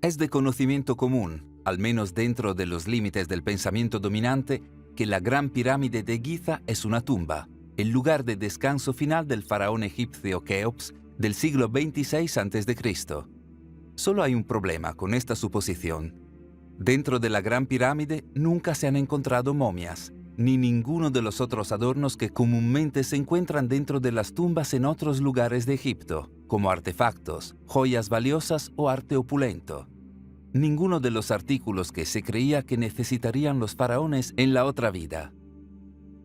Es de conocimiento común, al menos dentro de los límites del pensamiento dominante, que la Gran Pirámide de Giza es una tumba, el lugar de descanso final del faraón egipcio Keops del siglo 26 a.C. Solo hay un problema con esta suposición. Dentro de la Gran Pirámide nunca se han encontrado momias, ni ninguno de los otros adornos que comúnmente se encuentran dentro de las tumbas en otros lugares de Egipto, como artefactos, joyas valiosas o arte opulento. Ninguno de los artículos que se creía que necesitarían los faraones en la otra vida.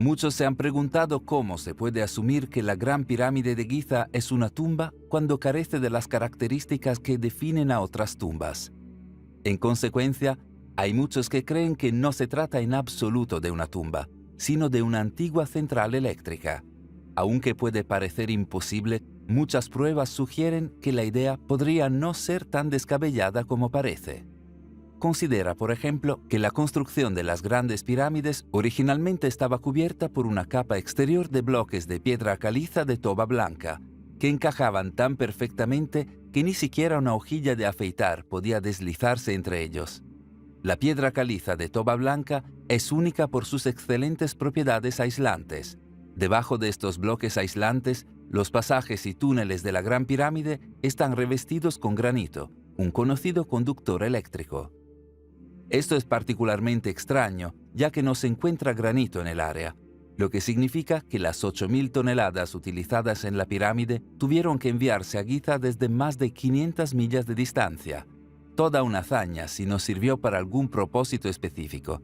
Muchos se han preguntado cómo se puede asumir que la Gran Pirámide de Giza es una tumba cuando carece de las características que definen a otras tumbas. En consecuencia, hay muchos que creen que no se trata en absoluto de una tumba, sino de una antigua central eléctrica. Aunque puede parecer imposible, muchas pruebas sugieren que la idea podría no ser tan descabellada como parece. Considera, por ejemplo, que la construcción de las grandes pirámides originalmente estaba cubierta por una capa exterior de bloques de piedra caliza de toba blanca, que encajaban tan perfectamente que ni siquiera una hojilla de afeitar podía deslizarse entre ellos. La piedra caliza de toba blanca es única por sus excelentes propiedades aislantes. Debajo de estos bloques aislantes, los pasajes y túneles de la Gran Pirámide están revestidos con granito, un conocido conductor eléctrico. Esto es particularmente extraño, ya que no se encuentra granito en el área, lo que significa que las 8.000 toneladas utilizadas en la pirámide tuvieron que enviarse a Giza desde más de 500 millas de distancia. Toda una hazaña si no sirvió para algún propósito específico.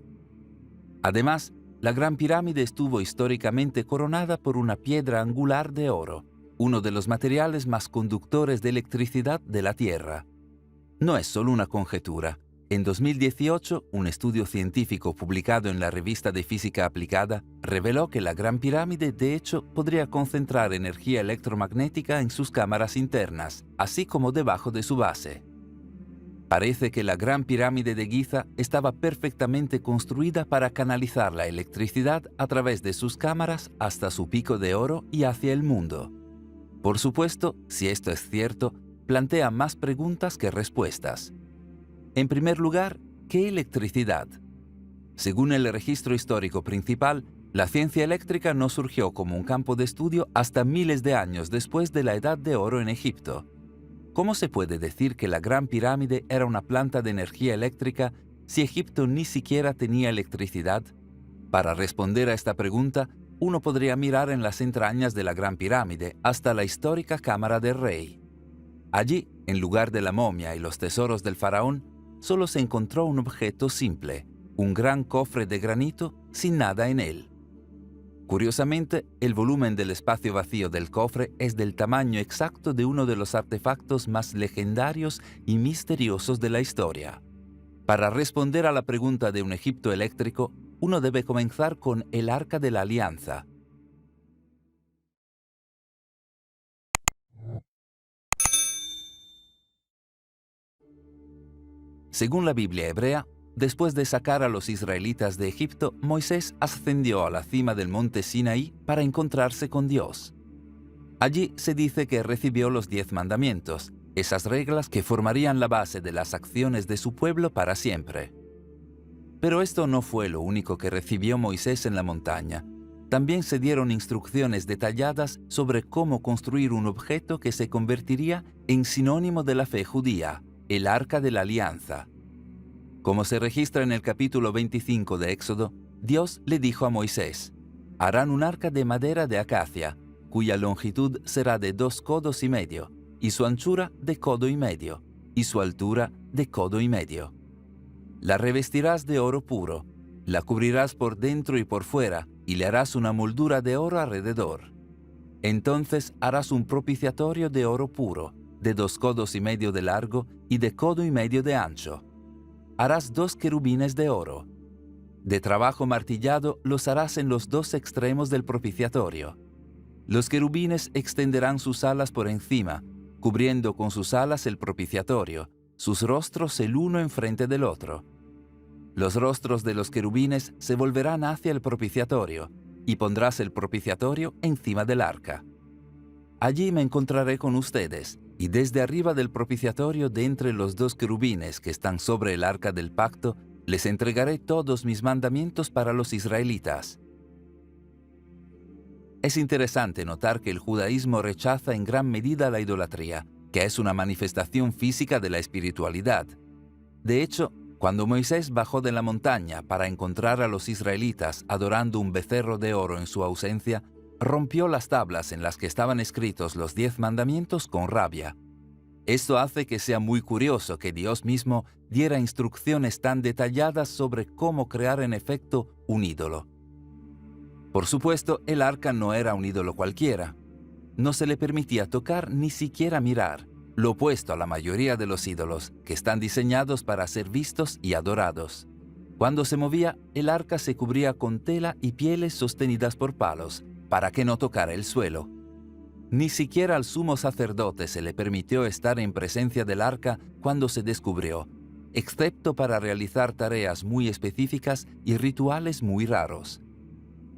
Además, la Gran Pirámide estuvo históricamente coronada por una piedra angular de oro, uno de los materiales más conductores de electricidad de la Tierra. No es solo una conjetura. En 2018, un estudio científico publicado en la revista de Física Aplicada reveló que la Gran Pirámide de hecho podría concentrar energía electromagnética en sus cámaras internas, así como debajo de su base. Parece que la Gran Pirámide de Giza estaba perfectamente construida para canalizar la electricidad a través de sus cámaras hasta su pico de oro y hacia el mundo. Por supuesto, si esto es cierto, plantea más preguntas que respuestas. En primer lugar, ¿qué electricidad? Según el registro histórico principal, la ciencia eléctrica no surgió como un campo de estudio hasta miles de años después de la Edad de Oro en Egipto. ¿Cómo se puede decir que la Gran Pirámide era una planta de energía eléctrica si Egipto ni siquiera tenía electricidad? Para responder a esta pregunta, uno podría mirar en las entrañas de la Gran Pirámide hasta la histórica Cámara del Rey. Allí, en lugar de la momia y los tesoros del faraón, solo se encontró un objeto simple, un gran cofre de granito sin nada en él. Curiosamente, el volumen del espacio vacío del cofre es del tamaño exacto de uno de los artefactos más legendarios y misteriosos de la historia. Para responder a la pregunta de un Egipto eléctrico, uno debe comenzar con el Arca de la Alianza. Según la Biblia hebrea, después de sacar a los israelitas de Egipto, Moisés ascendió a la cima del monte Sinaí para encontrarse con Dios. Allí se dice que recibió los 10 mandamientos, esas reglas que formarían la base de las acciones de su pueblo para siempre. Pero esto no fue lo único que recibió Moisés en la montaña. También se dieron instrucciones detalladas sobre cómo construir un objeto que se convertiría en sinónimo de la fe judía, el Arca de la Alianza. Como se registra en el capítulo 25 de Éxodo, Dios le dijo a Moisés: «Harán un arca de madera de acacia, cuya longitud será de 2 codos y medio, y su anchura de codo y medio, y su altura de codo y medio. La revestirás de oro puro, la cubrirás por dentro y por fuera, y le harás una moldura de oro alrededor. Entonces harás un propiciatorio de oro puro, de 2 codos y medio de largo y de codo y medio de ancho. Harás 2 querubines de oro. De trabajo martillado los harás en los 2 extremos del propiciatorio. Los querubines extenderán sus alas por encima, cubriendo con sus alas el propiciatorio, sus rostros el uno enfrente del otro. Los rostros de los querubines se volverán hacia el propiciatorio, y pondrás el propiciatorio encima del arca. Allí me encontraré con ustedes, Y desde arriba del propiciatorio, de entre los dos querubines que están sobre el arca del pacto, les entregaré todos mis mandamientos para los israelitas. Es interesante notar que el judaísmo rechaza en gran medida la idolatría, que es una manifestación física de la espiritualidad. De hecho, cuando Moisés bajó de la montaña para encontrar a los israelitas adorando un becerro de oro en su ausencia, rompió las tablas en las que estaban escritos los 10 mandamientos con rabia. Esto hace que sea muy curioso que Dios mismo diera instrucciones tan detalladas sobre cómo crear en efecto un ídolo. Por supuesto, el arca no era un ídolo cualquiera. No se le permitía tocar ni siquiera mirar, lo opuesto a la mayoría de los ídolos, que están diseñados para ser vistos y adorados. Cuando se movía, el arca se cubría con tela y pieles sostenidas por palos, para que no tocara el suelo. Ni siquiera al sumo sacerdote se le permitió estar en presencia del arca cuando se descubrió, excepto para realizar tareas muy específicas y rituales muy raros.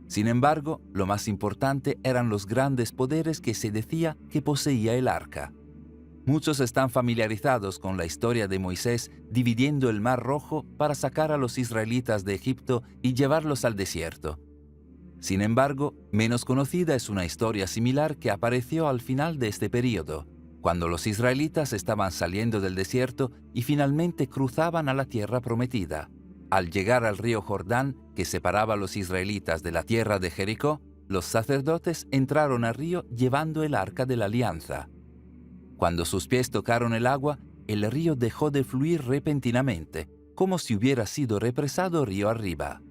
Sin embargo, lo más importante eran los grandes poderes que se decía que poseía el arca. Muchos están familiarizados con la historia de Moisés dividiendo el Mar Rojo para sacar a los israelitas de Egipto y llevarlos al desierto. Sin embargo, menos conocida es una historia similar que apareció al final de este período, cuando los israelitas estaban saliendo del desierto y finalmente cruzaban a la tierra prometida. Al llegar al río Jordán, que separaba a los israelitas de la tierra de Jericó, los sacerdotes entraron al río llevando el arca de la alianza. Cuando sus pies tocaron el agua, el río dejó de fluir repentinamente, como si hubiera sido represado río arriba.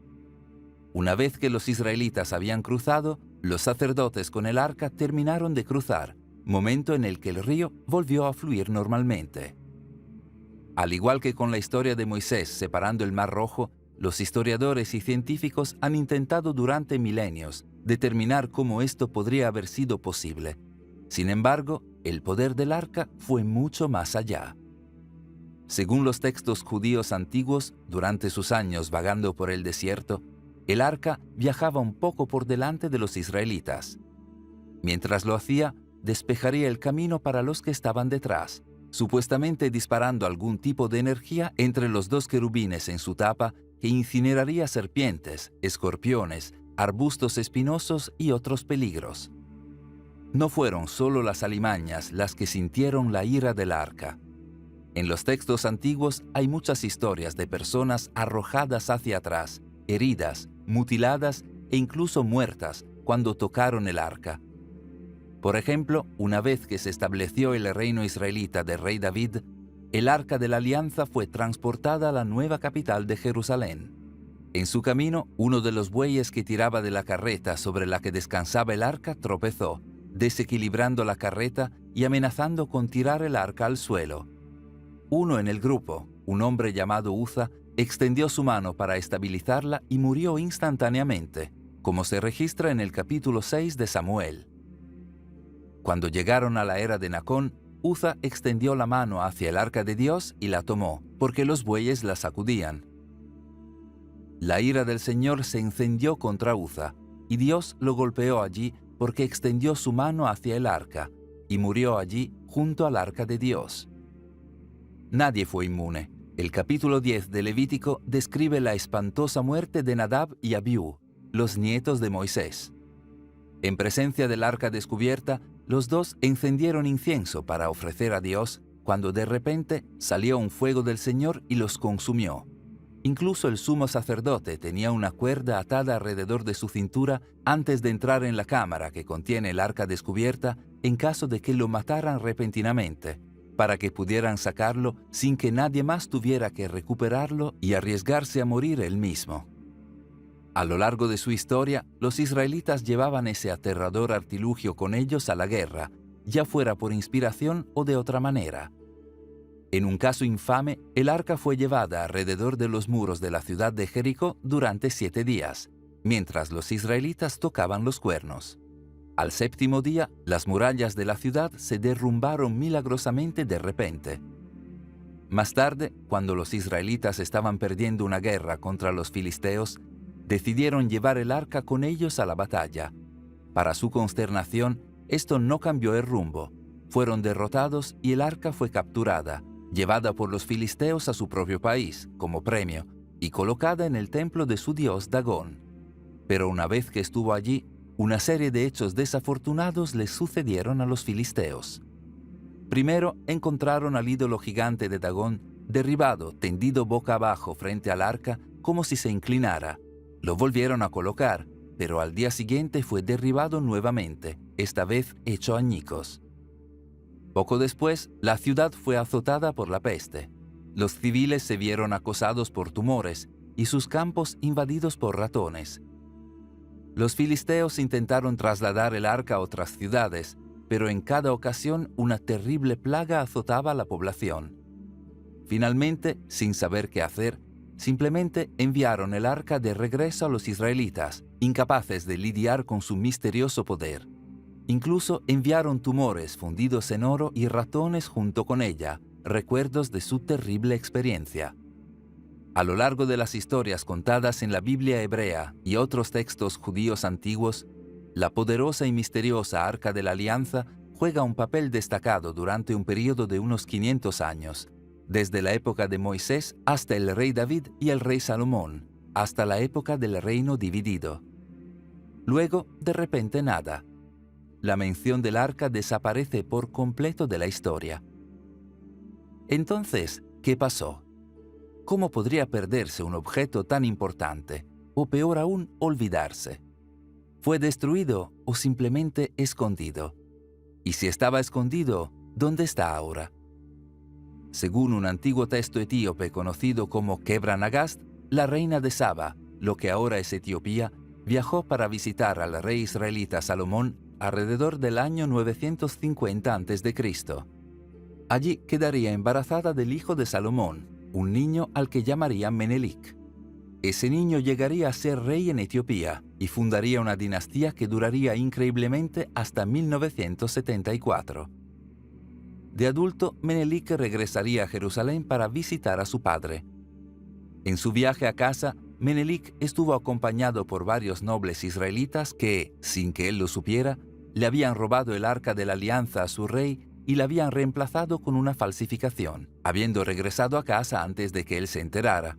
Una vez que los israelitas habían cruzado, los sacerdotes con el arca terminaron de cruzar, momento en el que el río volvió a fluir normalmente. Al igual que con la historia de Moisés separando el Mar Rojo, los historiadores y científicos han intentado durante milenios determinar cómo esto podría haber sido posible. Sin embargo, el poder del arca fue mucho más allá. Según los textos judíos antiguos, durante sus años vagando por el desierto, el arca viajaba un poco por delante de los israelitas. Mientras lo hacía, despejaría el camino para los que estaban detrás, supuestamente disparando algún tipo de energía entre los dos querubines en su tapa que incineraría serpientes, escorpiones, arbustos espinosos y otros peligros. No fueron solo las alimañas las que sintieron la ira del arca. En los textos antiguos hay muchas historias de personas arrojadas hacia atrás, heridas, mutiladas e incluso muertas cuando tocaron el arca. Por ejemplo, una vez que se estableció el reino israelita del rey David, el arca de la alianza fue transportada a la nueva capital de Jerusalén. En su camino, uno de los bueyes que tiraba de la carreta sobre la que descansaba el arca tropezó, desequilibrando la carreta y amenazando con tirar el arca al suelo. Uno en el grupo, un hombre llamado Uza, extendió su mano para estabilizarla y murió instantáneamente, como se registra en el capítulo 6 de Samuel. Cuando llegaron a la era de Nacón, Uza extendió la mano hacia el arca de Dios y la tomó, porque los bueyes la sacudían. La ira del Señor se encendió contra Uza, y Dios lo golpeó allí porque extendió su mano hacia el arca, y murió allí junto al arca de Dios. Nadie fue inmune. El capítulo 10 de Levítico describe la espantosa muerte de Nadab y Abiú, los nietos de Moisés. En presencia del arca descubierta, los dos encendieron incienso para ofrecer a Dios, cuando de repente salió un fuego del Señor y los consumió. Incluso el sumo sacerdote tenía una cuerda atada alrededor de su cintura antes de entrar en la cámara que contiene el arca descubierta en caso de que lo mataran repentinamente, para que pudieran sacarlo sin que nadie más tuviera que recuperarlo y arriesgarse a morir él mismo. A lo largo de su historia, los israelitas llevaban ese aterrador artilugio con ellos a la guerra, ya fuera por inspiración o de otra manera. En un caso infame, el arca fue llevada alrededor de los muros de la ciudad de Jericó durante 7 días, mientras los israelitas tocaban los cuernos. Al 7º día, las murallas de la ciudad se derrumbaron milagrosamente de repente. Más tarde, cuando los israelitas estaban perdiendo una guerra contra los filisteos, decidieron llevar el arca con ellos a la batalla. Para su consternación, esto no cambió el rumbo. fueron derrotados y el arca fue capturada, llevada por los filisteos a su propio país como premio y colocada en el templo de su dios Dagón. Pero una vez que estuvo allí, una serie de hechos desafortunados les sucedieron a los filisteos. Primero, encontraron al ídolo gigante de Dagón derribado, tendido boca abajo frente al arca como si se inclinara. Lo volvieron a colocar, pero al día siguiente fue derribado nuevamente, esta vez hecho añicos. Poco después, la ciudad fue azotada por la peste. Los civiles se vieron acosados por tumores y sus campos invadidos por ratones. Los filisteos intentaron trasladar el arca a otras ciudades, pero en cada ocasión una terrible plaga azotaba a la población. Finalmente, sin saber qué hacer, simplemente enviaron el arca de regreso a los israelitas, incapaces de lidiar con su misterioso poder. Incluso enviaron tumores fundidos en oro y ratones junto con ella, recuerdos de su terrible experiencia. A lo largo de las historias contadas en la Biblia hebrea y otros textos judíos antiguos, la poderosa y misteriosa Arca de la Alianza juega un papel destacado durante un periodo de unos 500 años, desde la época de Moisés hasta el rey David y el rey Salomón, hasta la época del reino dividido. Luego, de repente, nada. La mención del arca desaparece por completo de la historia. Entonces, ¿qué pasó? ¿Cómo podría perderse un objeto tan importante, o peor aún, olvidarse? ¿Fue destruido o simplemente escondido? Y si estaba escondido, ¿dónde está ahora? Según un antiguo texto etíope conocido como Quebra-Nagast, la reina de Saba, lo que ahora es Etiopía, viajó para visitar al rey israelita Salomón alrededor del año 950 a.C. Allí quedaría embarazada del hijo de Salomón, un niño al que llamaría Menelik. Ese niño llegaría a ser rey en Etiopía y fundaría una dinastía que duraría increíblemente hasta 1974. De adulto, Menelik regresaría a Jerusalén para visitar a su padre. En su viaje a casa, Menelik estuvo acompañado por varios nobles israelitas que, sin que él lo supiera, le habían robado el arca de la alianza a su rey y la habían reemplazado con una falsificación, habiendo regresado a casa antes de que él se enterara.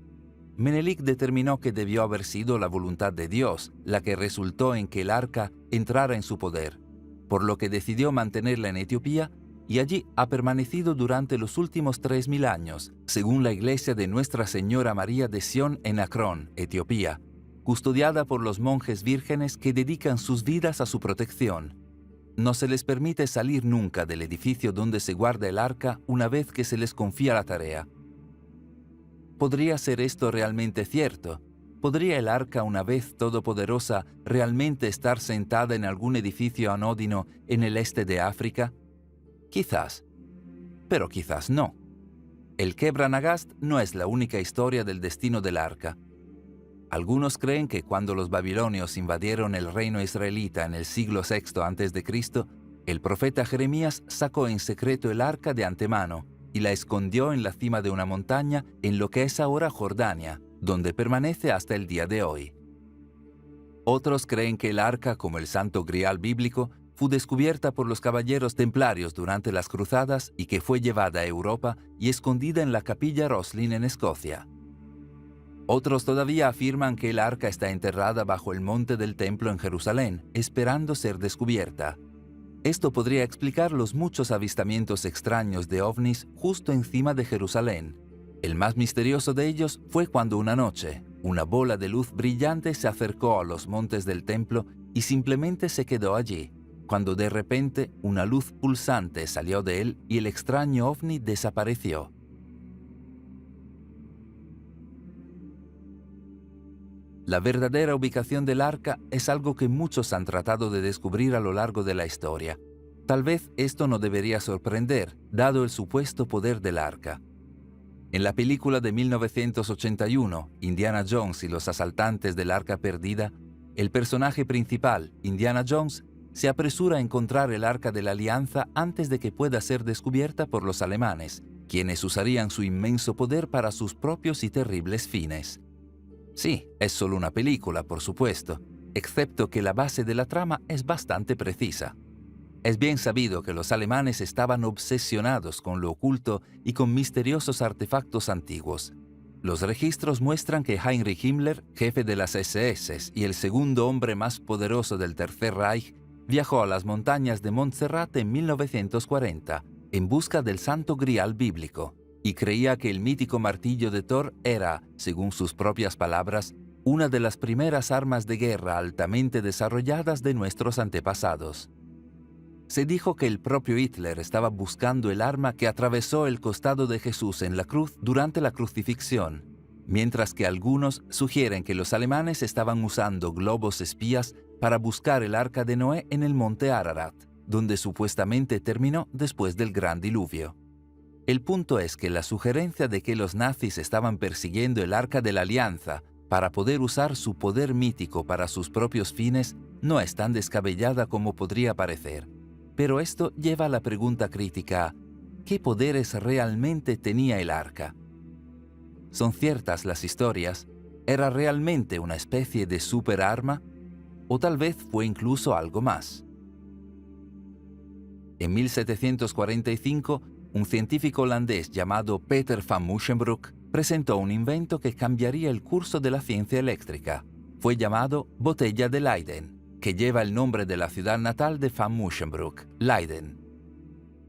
Menelik determinó que debió haber sido la voluntad de Dios la que resultó en que el arca entrara en su poder, por lo que decidió mantenerla en Etiopía y allí ha permanecido durante los últimos 3000 años, según la iglesia de Nuestra Señora María de Sión en Acrón, Etiopía, custodiada por los monjes vírgenes que dedican sus vidas a su protección. No se les permite salir nunca del edificio donde se guarda el arca una vez que se les confía la tarea. ¿Podría ser esto realmente cierto? ¿Podría el arca, una vez todopoderosa, realmente estar sentada en algún edificio anodino en el este de África? Quizás, pero quizás no. El Quebra-Nagast no es la única historia del destino del arca. Algunos creen que cuando los babilonios invadieron el reino israelita en el siglo VI a.C., el profeta Jeremías sacó en secreto el arca de antemano y la escondió en la cima de una montaña en lo que es ahora Jordania, donde permanece hasta el día de hoy. Otros creen que el arca, como el Santo Grial bíblico, fue descubierta por los caballeros templarios durante las cruzadas y que fue llevada a Europa y escondida en la capilla Roslin en Escocia. Otros todavía afirman que el arca está enterrada bajo el monte del templo en Jerusalén, esperando ser descubierta. Esto podría explicar los muchos avistamientos extraños de ovnis justo encima de Jerusalén. El más misterioso de ellos fue cuando una noche, una bola de luz brillante se acercó a los montes del templo y simplemente se quedó allí, cuando de repente una luz pulsante salió de él y el extraño ovni desapareció. La verdadera ubicación del arca es algo que muchos han tratado de descubrir a lo largo de la historia. Tal vez esto no debería sorprender, dado el supuesto poder del arca. En la película de 1981, Indiana Jones y los asaltantes del arca perdida, el personaje principal, Indiana Jones, se apresura a encontrar el arca de la alianza antes de que pueda ser descubierta por los alemanes, quienes usarían su inmenso poder para sus propios y terribles fines. Sí, es solo una película, por supuesto, excepto que la base de la trama es bastante precisa. Es bien sabido que los alemanes estaban obsesionados con lo oculto y con misteriosos artefactos antiguos. Los registros muestran que Heinrich Himmler, jefe de las SS y el segundo hombre más poderoso del Tercer Reich, viajó a las montañas de Montserrat en 1940 en busca del Santo Grial bíblico y creía que el mítico martillo de Thor era, según sus propias palabras, una de las primeras armas de guerra altamente desarrolladas de nuestros antepasados. Se dijo que el propio Hitler estaba buscando el arma que atravesó el costado de Jesús en la cruz durante la crucifixión, mientras que algunos sugieren que los alemanes estaban usando globos espías para buscar el arca de Noé en el monte Ararat, donde supuestamente terminó después del gran diluvio. El punto es que la sugerencia de que los nazis estaban persiguiendo el arca de la alianza para poder usar su poder mítico para sus propios fines no es tan descabellada como podría parecer. Pero esto lleva a la pregunta crítica: ¿qué poderes realmente tenía el arca? ¿Son ciertas las historias? ¿Era realmente una especie de superarma? ¿O tal vez fue incluso algo más? En 1745, un científico holandés llamado Peter van Musschenbroek presentó un invento que cambiaría el curso de la ciencia eléctrica. Fue llamado botella de Leyden, que lleva el nombre de la ciudad natal de van Musschenbroek, Leiden.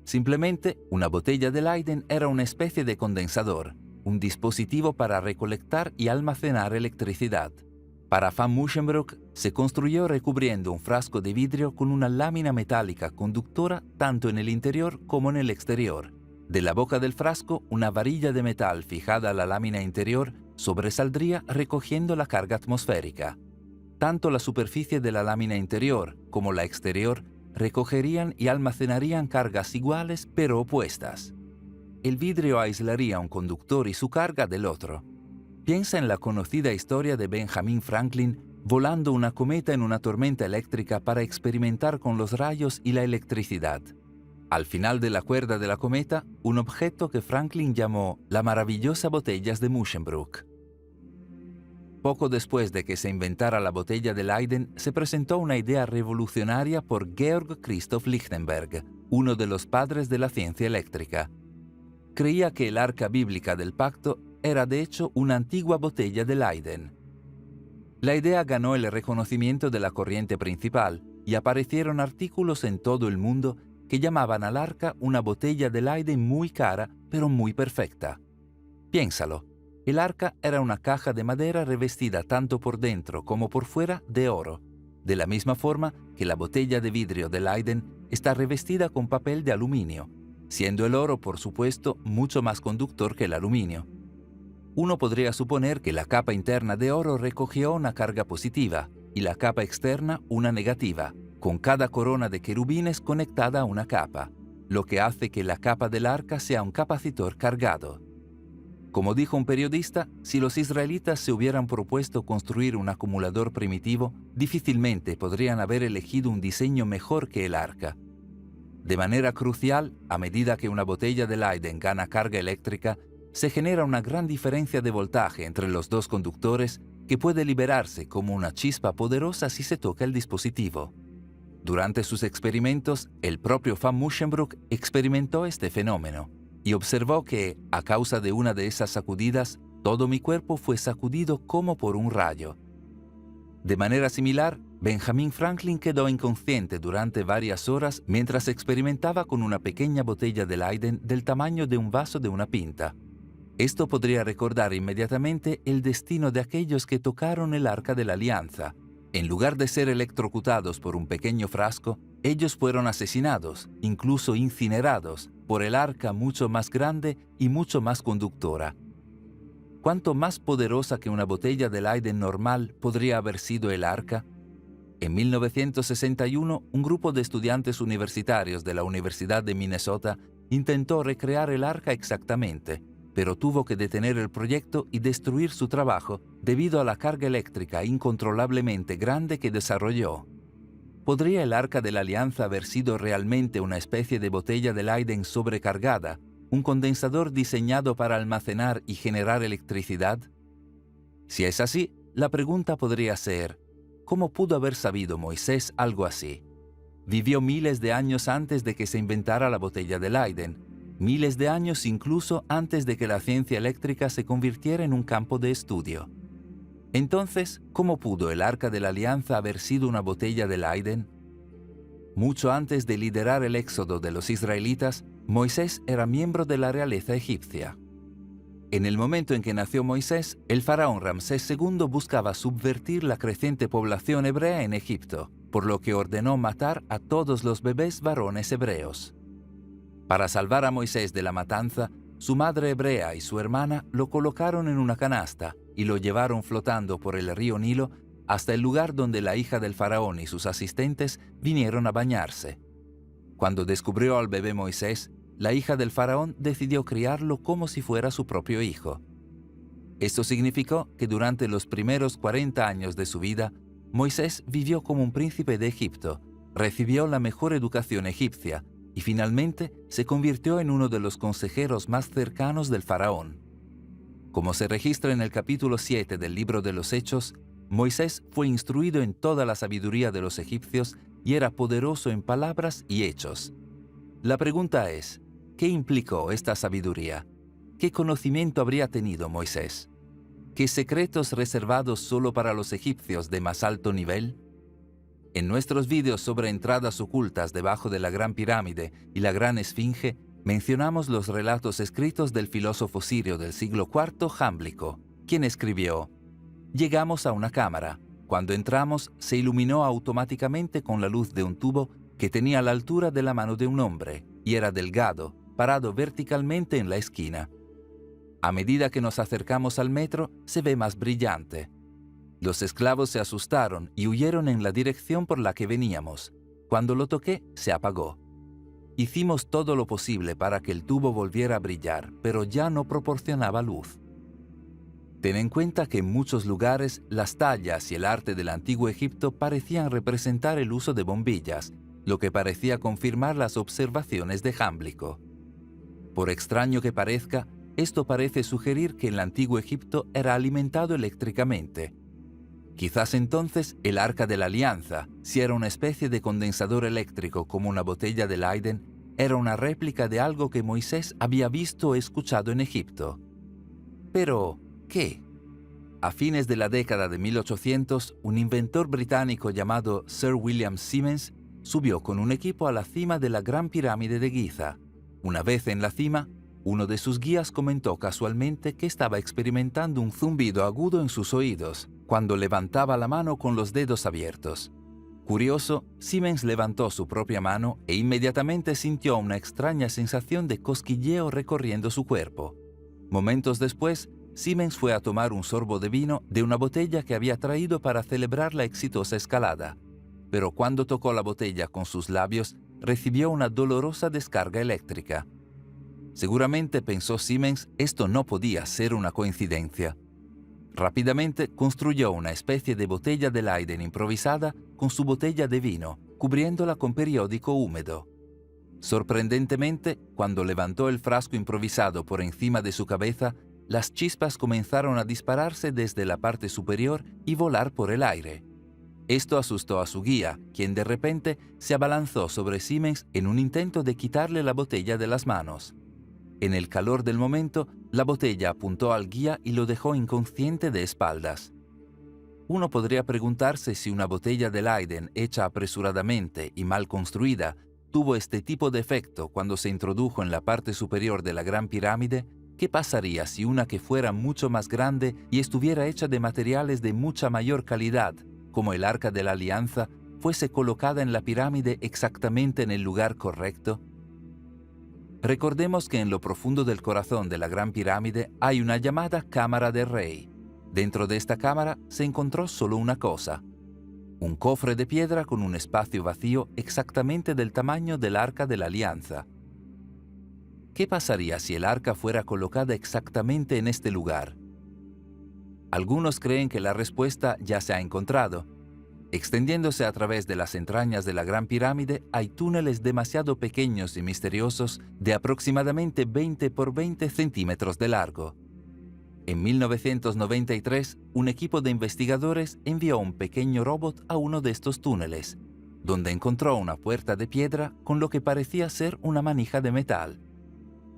Simplemente, una botella de Leyden era una especie de condensador, un dispositivo para recolectar y almacenar electricidad. Para van Musschenbroek se construyó recubriendo un frasco de vidrio con una lámina metálica conductora tanto en el interior como en el exterior. De la boca del frasco, una varilla de metal fijada a la lámina interior sobresaldría recogiendo la carga atmosférica. Tanto la superficie de la lámina interior como la exterior recogerían y almacenarían cargas iguales pero opuestas. El vidrio aislaría un conductor y su carga del otro. Piensa en la conocida historia de Benjamin Franklin volando una cometa en una tormenta eléctrica para experimentar con los rayos y la electricidad. Al final de la cuerda de la cometa, un objeto que Franklin llamó la maravillosa botella de Musschenbroek. Poco después de que se inventara la botella de Leyden, se presentó una idea revolucionaria por Georg Christoph Lichtenberg, uno de los padres de la ciencia eléctrica. Creía que el arca bíblica del pacto era de hecho una antigua botella de Leyden. La idea ganó el reconocimiento de la corriente principal y aparecieron artículos en todo el mundo que llamaban al arca una botella de Leyden muy cara pero muy perfecta. Piénsalo. El arca era una caja de madera revestida tanto por dentro como por fuera de oro, de la misma forma que la botella de vidrio de Leyden está revestida con papel de aluminio, siendo el oro, por supuesto, mucho más conductor que el aluminio. Uno podría suponer que la capa interna de oro recogió una carga positiva y la capa externa una negativa, con cada corona de querubines conectada a una capa, lo que hace que la capa del arca sea un capacitor cargado. Como dijo un periodista, si los israelitas se hubieran propuesto construir un acumulador primitivo, difícilmente podrían haber elegido un diseño mejor que el arca. De manera crucial, a medida que una botella de Leyden gana carga eléctrica, se genera una gran diferencia de voltaje entre los dos conductores que puede liberarse como una chispa poderosa si se toca el dispositivo. Durante sus experimentos, el propio van Musschenbroek experimentó este fenómeno y observó que, a causa de una de esas sacudidas, todo mi cuerpo fue sacudido como por un rayo. De manera similar, Benjamin Franklin quedó inconsciente durante varias horas mientras experimentaba con una pequeña botella de Leyden del tamaño de un vaso de una pinta. Esto podría recordar inmediatamente el destino de aquellos que tocaron el arca de la alianza. En lugar de ser electrocutados por un pequeño frasco, ellos fueron asesinados, incluso incinerados, por el arca mucho más grande y mucho más conductora. ¿Cuánto más poderosa que una botella de Leyden normal podría haber sido el arca? En 1961, un grupo de estudiantes universitarios de la Universidad de Minnesota intentó recrear el arca exactamente, pero tuvo que detener el proyecto y destruir su trabajo debido a la carga eléctrica incontrolablemente grande que desarrolló. ¿Podría el arca de la alianza haber sido realmente una especie de botella de Leyden sobrecargada, un condensador diseñado para almacenar y generar electricidad? Si es así, la pregunta podría ser, ¿cómo pudo haber sabido Moisés algo así? Vivió miles de años antes de que se inventara la botella de Leyden, miles de años incluso antes de que la ciencia eléctrica se convirtiera en un campo de estudio. Entonces, ¿cómo pudo el Arca de la Alianza haber sido una botella de Leyden? Mucho antes de liderar el éxodo de los israelitas, Moisés era miembro de la realeza egipcia. En el momento en que nació Moisés, el faraón Ramsés II buscaba subvertir la creciente población hebrea en Egipto, por lo que ordenó matar a todos los bebés varones hebreos. Para salvar a Moisés de la matanza, su madre hebrea y su hermana lo colocaron en una canasta y lo llevaron flotando por el río Nilo hasta el lugar donde la hija del faraón y sus asistentes vinieron a bañarse. Cuando descubrió al bebé Moisés, la hija del faraón decidió criarlo como si fuera su propio hijo. Esto significó que durante los primeros 40 años de su vida, Moisés vivió como un príncipe de Egipto, recibió la mejor educación egipcia y finalmente se convirtió en uno de los consejeros más cercanos del faraón. Como se registra en el capítulo 7 del libro de los Hechos, Moisés fue instruido en toda la sabiduría de los egipcios y era poderoso en palabras y hechos. La pregunta es, ¿qué implicó esta sabiduría? ¿Qué conocimiento habría tenido Moisés? ¿Qué secretos reservados solo para los egipcios de más alto nivel? En nuestros vídeos sobre entradas ocultas debajo de la Gran Pirámide y la Gran Esfinge, mencionamos los relatos escritos del filósofo sirio del siglo IV, Jámblico, quien escribió: «Llegamos a una cámara. Cuando entramos, se iluminó automáticamente con la luz de un tubo que tenía la altura de la mano de un hombre y era delgado, parado verticalmente en la esquina. A medida que nos acercamos al metro, se ve más brillante. Los esclavos se asustaron y huyeron en la dirección por la que veníamos. Cuando lo toqué, se apagó. Hicimos todo lo posible para que el tubo volviera a brillar, pero ya no proporcionaba luz». Ten en cuenta que en muchos lugares las tallas y el arte del antiguo Egipto parecían representar el uso de bombillas, lo que parecía confirmar las observaciones de Jámblico. Por extraño que parezca, esto parece sugerir que el antiguo Egipto era alimentado eléctricamente. Quizás entonces el Arca de la Alianza, si era una especie de condensador eléctrico como una botella de Leyden, era una réplica de algo que Moisés había visto o escuchado en Egipto. Pero, ¿qué? A fines de la década de 1800, un inventor británico llamado Sir William Siemens subió con un equipo a la cima de la Gran Pirámide de Giza. Una vez en la cima, uno de sus guías comentó casualmente que estaba experimentando un zumbido agudo en sus oídos cuando levantaba la mano con los dedos abiertos. Curioso, Siemens levantó su propia mano e inmediatamente sintió una extraña sensación de cosquilleo recorriendo su cuerpo. Momentos después, Siemens fue a tomar un sorbo de vino de una botella que había traído para celebrar la exitosa escalada. Pero cuando tocó la botella con sus labios, recibió una dolorosa descarga eléctrica. Seguramente, pensó Siemens, esto no podía ser una coincidencia. Rápidamente construyó una especie de botella de Leyden improvisada con su botella de vino, cubriéndola con periódico húmedo. Sorprendentemente, cuando levantó el frasco improvisado por encima de su cabeza, las chispas comenzaron a dispararse desde la parte superior y volar por el aire. Esto asustó a su guía, quien de repente se abalanzó sobre Siemens en un intento de quitarle la botella de las manos. En el calor del momento, la botella apuntó al guía y lo dejó inconsciente de espaldas. Uno podría preguntarse si una botella de Leyden hecha apresuradamente y mal construida tuvo este tipo de efecto cuando se introdujo en la parte superior de la Gran Pirámide. ¿Qué pasaría si una que fuera mucho más grande y estuviera hecha de materiales de mucha mayor calidad, como el Arca de la Alianza, fuese colocada en la pirámide exactamente en el lugar correcto? Recordemos que en lo profundo del corazón de la Gran Pirámide hay una llamada Cámara del Rey. Dentro de esta cámara se encontró solo una cosa: un cofre de piedra con un espacio vacío exactamente del tamaño del Arca de la Alianza. ¿Qué pasaría si el arca fuera colocada exactamente en este lugar? Algunos creen que la respuesta ya se ha encontrado. Extendiéndose a través de las entrañas de la Gran Pirámide hay túneles demasiado pequeños y misteriosos de aproximadamente 20 por 20 centímetros de largo. En 1993, un equipo de investigadores envió un pequeño robot a uno de estos túneles. donde encontró una puerta de piedra con lo que parecía ser una manija de metal.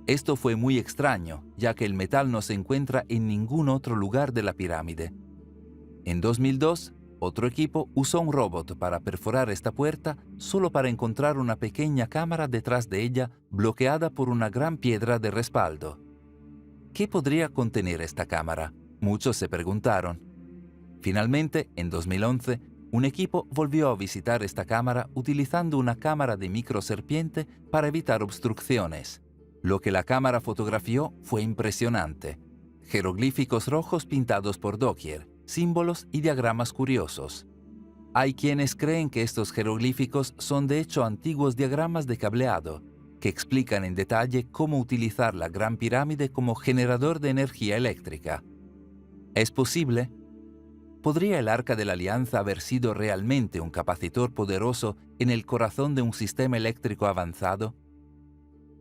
Esto fue muy extraño, ya que el metal no se encuentra en ningún otro lugar de la pirámide. En 2002, otro equipo usó un robot para perforar esta puerta solo para encontrar una pequeña cámara detrás de ella bloqueada por una gran piedra de respaldo. ¿Qué podría contener esta cámara? Muchos se preguntaron. Finalmente, en 2011, un equipo volvió a visitar esta cámara utilizando una cámara de microserpiente para evitar obstrucciones. Lo que la cámara fotografió fue impresionante. Jeroglíficos rojos pintados por doquier, símbolos y diagramas curiosos. Hay quienes creen que estos jeroglíficos son de hecho antiguos diagramas de cableado, que explican en detalle cómo utilizar la Gran Pirámide como generador de energía eléctrica. ¿Es posible? ¿Podría el Arca de la Alianza haber sido realmente un capacitor poderoso en el corazón de un sistema eléctrico avanzado?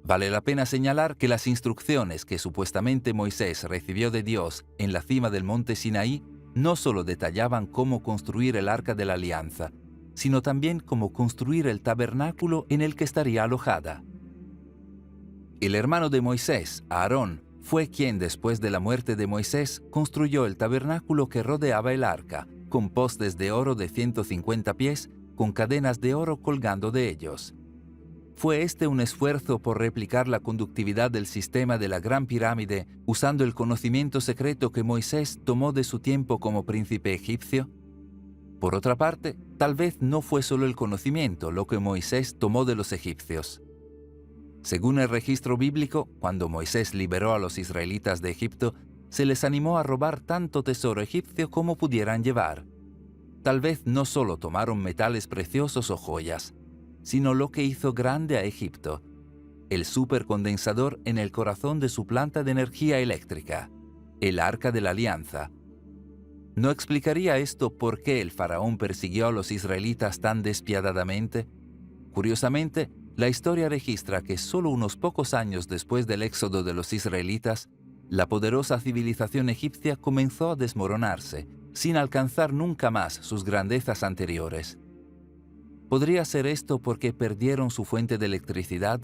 Vale la pena señalar que las instrucciones que supuestamente Moisés recibió de Dios en la cima del monte Sinaí no solo detallaban cómo construir el Arca de la Alianza, sino también cómo construir el tabernáculo en el que estaría alojada. El hermano de Moisés, Aarón, fue quien después de la muerte de Moisés construyó el tabernáculo que rodeaba el arca, con postes de oro de 150 pies, con cadenas de oro colgando de ellos. ¿Fue este un esfuerzo por replicar la conductividad del sistema de la Gran Pirámide usando el conocimiento secreto que Moisés tomó de su tiempo como príncipe egipcio? Por otra parte, tal vez no fue solo el conocimiento lo que Moisés tomó de los egipcios. Según el registro bíblico, cuando Moisés liberó a los israelitas de Egipto, se les animó a robar tanto tesoro egipcio como pudieran llevar. Tal vez no solo tomaron metales preciosos o joyas, sino lo que hizo grande a Egipto, el supercondensador en el corazón de su planta de energía eléctrica, el Arca de la Alianza. ¿No explicaría esto por qué el faraón persiguió a los israelitas tan despiadadamente? Curiosamente, la historia registra que solo unos pocos años después del éxodo de los israelitas, la poderosa civilización egipcia comenzó a desmoronarse, sin alcanzar nunca más sus grandezas anteriores. ¿Podría ser esto porque perdieron su fuente de electricidad?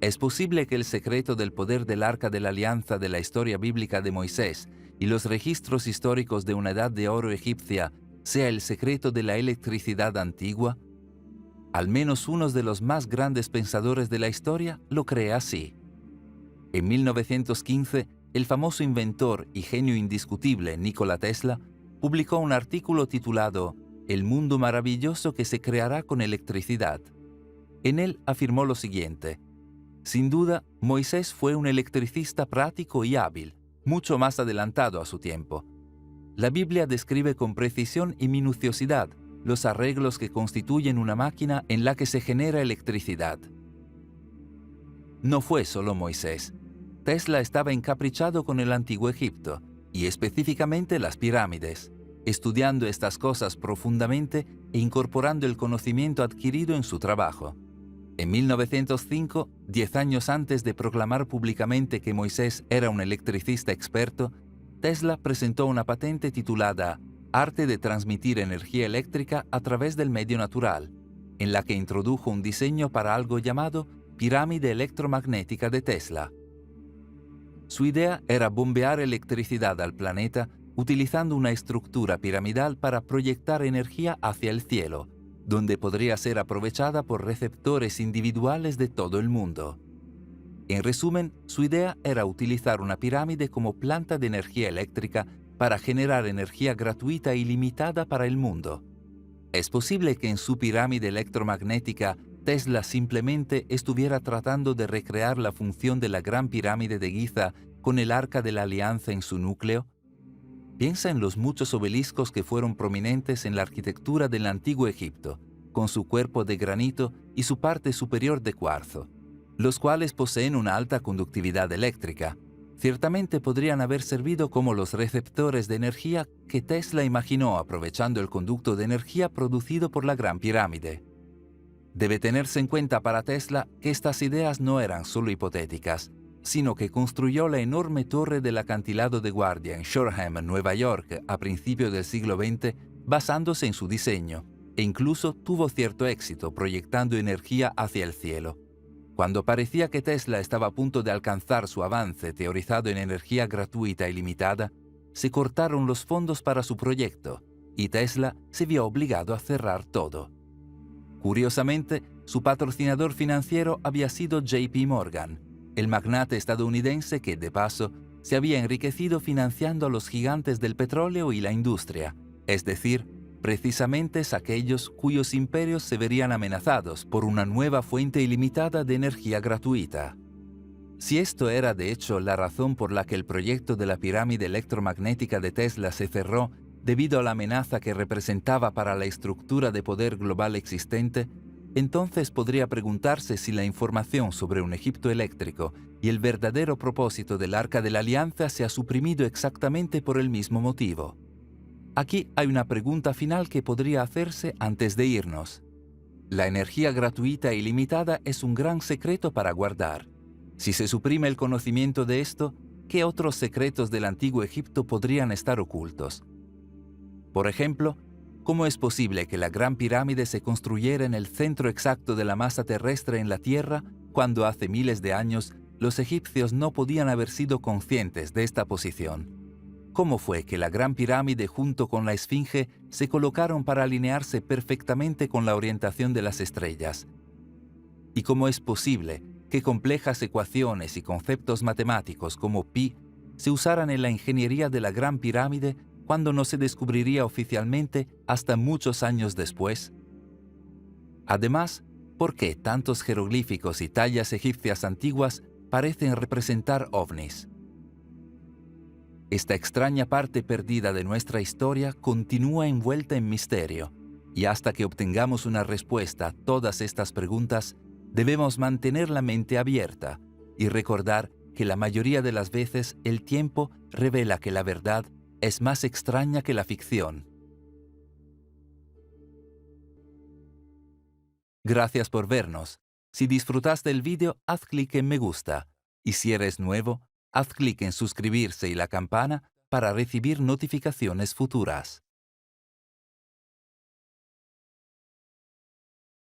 ¿Es posible que el secreto del poder del Arca de la Alianza de la historia bíblica de Moisés y los registros históricos de una edad de oro egipcia sea el secreto de la electricidad antigua? Al menos uno de los más grandes pensadores de la historia lo cree así. En 1915, el famoso inventor y genio indiscutible Nikola Tesla publicó un artículo titulado El mundo maravilloso que se creará con electricidad. En él afirmó lo siguiente: sin duda, Moisés fue un electricista práctico y hábil, mucho más adelantado a su tiempo. La Biblia describe con precisión y minuciosidad los arreglos que constituyen una máquina en la que se genera electricidad. No fue solo Moisés. Tesla estaba encaprichado con el antiguo Egipto, y específicamente las pirámides, estudiando estas cosas profundamente e incorporando el conocimiento adquirido en su trabajo. En 1905, 10 años antes de proclamar públicamente que Moisés era un electricista experto, Tesla presentó una patente titulada Arte de transmitir energía eléctrica a través del medio natural, en la que introdujo un diseño para algo llamado pirámide electromagnética de Tesla. Su idea era bombear electricidad al planeta utilizando una estructura piramidal para proyectar energía hacia el cielo, donde podría ser aprovechada por receptores individuales de todo el mundo. En resumen, su idea era utilizar una pirámide como planta de energía eléctrica para generar energía gratuita y limitada para el mundo. ¿Es posible que en su pirámide electromagnética Tesla simplemente estuviera tratando de recrear la función de la Gran Pirámide de Giza con el Arca de la Alianza en su núcleo? Piensa en los muchos obeliscos que fueron prominentes en la arquitectura del antiguo Egipto, con su cuerpo de granito y su parte superior de cuarzo, los cuales poseen una alta conductividad eléctrica. Ciertamente podrían haber servido como los receptores de energía que Tesla imaginó aprovechando el conducto de energía producido por la Gran Pirámide. Debe tenerse en cuenta para Tesla que estas ideas no eran solo hipotéticas, sino que construyó la enorme torre del acantilado de guardia en Shoreham, Nueva York, a principios del siglo XX, basándose en su diseño, e incluso tuvo cierto éxito proyectando energía hacia el cielo. Cuando parecía que Tesla estaba a punto de alcanzar su avance teorizado en energía gratuita y limitada, se cortaron los fondos para su proyecto y Tesla se vio obligado a cerrar todo. Curiosamente, su patrocinador financiero había sido JP Morgan, el magnate estadounidense que, de paso, se había enriquecido financiando a los gigantes del petróleo y la industria, es decir, precisamente aquellos cuyos imperios se verían amenazados por una nueva fuente ilimitada de energía gratuita. Si esto era de hecho la razón por la que el proyecto de la pirámide electromagnética de Tesla se cerró debido a la amenaza que representaba para la estructura de poder global existente, entonces podría preguntarse si la información sobre un Egipto eléctrico y el verdadero propósito del Arca de la Alianza se ha suprimido exactamente por el mismo motivo. Aquí hay una pregunta final que podría hacerse antes de irnos. La energía gratuita e ilimitada es un gran secreto para guardar. Si se suprime el conocimiento de esto, ¿qué otros secretos del antiguo Egipto podrían estar ocultos? Por ejemplo, ¿cómo es posible que la Gran Pirámide se construyera en el centro exacto de la masa terrestre en la Tierra cuando hace miles de años los egipcios no podían haber sido conscientes de esta posición? ¿Cómo fue que la Gran Pirámide junto con la Esfinge se colocaron para alinearse perfectamente con la orientación de las estrellas? ¿Y cómo es posible que complejas ecuaciones y conceptos matemáticos como pi se usaran en la ingeniería de la Gran Pirámide cuando no se descubriría oficialmente hasta muchos años después? Además, ¿por qué tantos jeroglíficos y tallas egipcias antiguas parecen representar ovnis? Esta extraña parte perdida de nuestra historia continúa envuelta en misterio, y hasta que obtengamos una respuesta a todas estas preguntas, debemos mantener la mente abierta y recordar que la mayoría de las veces el tiempo revela que la verdad es más extraña que la ficción. Gracias por vernos. Si disfrutaste del vídeo, haz clic en me gusta. Y si eres nuevo, haz clic en suscribirse y la campana para recibir notificaciones futuras.